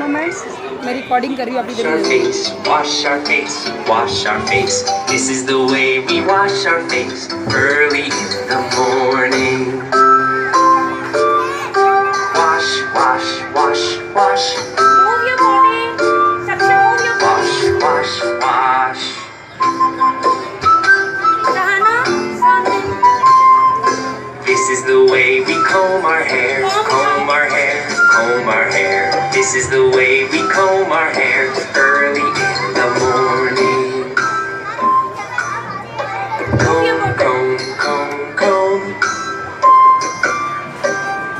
Moments मैं recording कर रही हूँ अभी Wash our face, wash our face. This is the way we wash our face early in the morning. Wash, wash, wash, wash. Move your body. Saksha, move your body. Wash, wash, wash. Sahana, सामने. This is the way we comb our hair, comb our hair, comb our hair. This is the way we comb our hair early in the morning. Comb, comb, comb, comb.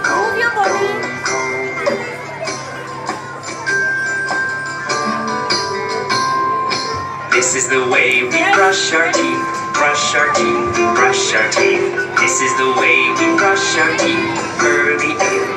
Move your body. This is the way we brush our teeth, brush our teeth, brush our teeth. This is the way we brush our teeth early in